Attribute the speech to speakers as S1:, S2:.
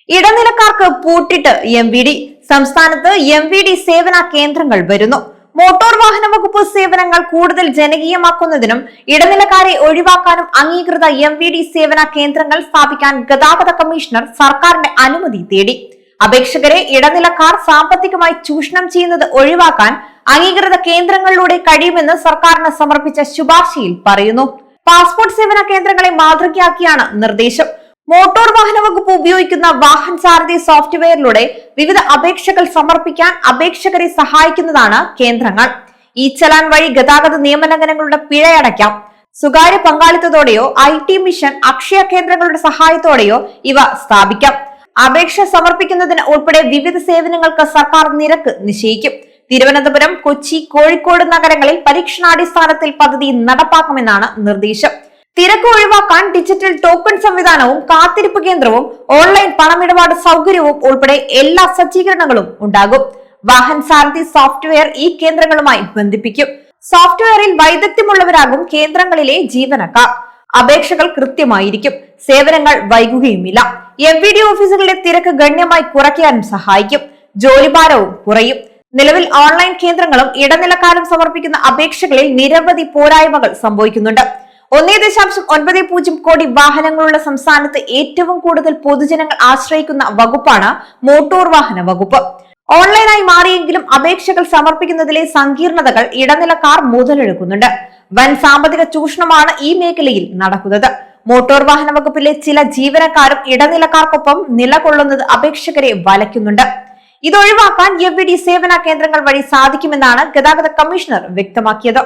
S1: ഇടനിലക്കാർക്ക് പൂട്ടിട്ട് MVD. സംസ്ഥാനത്ത് MVD സേവന കേന്ദ്രങ്ങൾ വരുന്നു. മോട്ടോർ വാഹന വകുപ്പ് സേവനങ്ങൾ കൂടുതൽ ജനകീയമാക്കുന്നതിനും ഇടനിലക്കാരെ ഒഴിവാക്കാനും അംഗീകൃത MVD സേവന കേന്ദ്രങ്ങൾ സ്ഥാപിക്കാൻ ഗതാഗത കമ്മീഷണർ സർക്കാരിന്റെ അനുമതി തേടി. അപേക്ഷകരെ ഇടനിലക്കാർ സാമ്പത്തികമായി ചൂഷണം ചെയ്യുന്നത് ഒഴിവാക്കാൻ അംഗീകൃത കേന്ദ്രങ്ങളിലൂടെ കഴിയുമെന്ന് സർക്കാരിന് സമർപ്പിച്ച ശുപാർശയിൽ പറയുന്നു. പാസ്പോർട്ട് സേവന കേന്ദ്രങ്ങളെ മാതൃകയാക്കിയാണ് നിർദ്ദേശം. മോട്ടോർ വാഹന വകുപ്പ് ഉപയോഗിക്കുന്ന വാഹൻ സാരഥി സോഫ്റ്റ്വെയറിലൂടെ വിവിധ അപേക്ഷകൾ സമർപ്പിക്കാൻ അപേക്ഷകരെ സഹായിക്കുന്നതാണ് കേന്ദ്രങ്ങൾ. ഈ ചലാൻ വഴി ഗതാഗത നിയമലംഘനങ്ങളുടെ പിഴയടയ്ക്കാം. സ്വകാര്യ പങ്കാളിത്തത്തോടെയോ IT മിഷൻ, അക്ഷയ കേന്ദ്രങ്ങളുടെ സഹായത്തോടെയോ ഇവ സ്ഥാപിക്കാം. അപേക്ഷ സമർപ്പിക്കുന്നതിന് ഉൾപ്പെടെ വിവിധ സേവനങ്ങൾക്ക് സർക്കാർ നിരക്ക് നിശ്ചയിക്കും. തിരുവനന്തപുരം, കൊച്ചി, കോഴിക്കോട് നഗരങ്ങളിൽ പരീക്ഷണാടിസ്ഥാനത്തിൽ പദ്ധതി നടപ്പാക്കുമെന്നാണ് നിർദ്ദേശം. തിരക്ക് ഒഴിവാക്കാൻ ഡിജിറ്റൽ ടോക്കൺ സംവിധാനവും കാത്തിരിപ്പ് കേന്ദ്രവും ഓൺലൈൻ പണമിടപാട് സൗകര്യവും ഉൾപ്പെടെ എല്ലാ സജ്ജീകരണങ്ങളും ഉണ്ടാകും. വാഹൻ സാരഥി സോഫ്റ്റ്വെയർ ഈ കേന്ദ്രങ്ങളുമായി ബന്ധിപ്പിക്കും. സോഫ്റ്റ്വെയറിൽ വൈദഗ്ധ്യമുള്ളവരാകും കേന്ദ്രങ്ങളിലെ ജീവനക്കാർ. അപേക്ഷകൾ കൃത്യമായിരിക്കും. സേവനങ്ങൾ വൈകുകയുമില്ല. MVD ഓഫീസുകളുടെ തിരക്ക് ഗണ്യമായി കുറയ്ക്കാനും സഹായിക്കും. ജോലിഭാരവും കുറയും. നിലവിൽ ഓൺലൈൻ കേന്ദ്രങ്ങളും ഇടനിലക്കാരും സമർപ്പിക്കുന്ന അപേക്ഷകളിൽ നിരവധി പോരായ്മകൾ സംഭവിക്കുന്നുണ്ട്. 1.90 കോടി വാഹനങ്ങളുള്ള സംസ്ഥാനത്ത് ഏറ്റവും കൂടുതൽ പൊതുജനങ്ങൾ ആശ്രയിക്കുന്ന വകുപ്പാണ് മോട്ടോർ വാഹന വകുപ്പ്. ഓൺലൈനായി മാറിയെങ്കിലും അപേക്ഷകൾ സമർപ്പിക്കുന്നതിലെ സങ്കീർണതകൾ ഇടനിലക്കാർ മുതലെടുക്കുന്നുണ്ട്. വൻ സാമ്പത്തിക ചൂഷണമാണ് ഈ മേഖലയിൽ നടക്കുന്നത്. മോട്ടോർ വാഹന വകുപ്പിലെ ചില ജീവനക്കാരും ഇടനിലക്കാർക്കൊപ്പം നിലകൊള്ളുന്നത് അപേക്ഷകരെ വലയ്ക്കുന്നുണ്ട്. ഇതൊഴിവാക്കാൻ MVD സേവന കേന്ദ്രങ്ങൾ വഴി സാധിക്കുമെന്നാണ് ഗതാഗത കമ്മീഷണർ വ്യക്തമാക്കിയത്.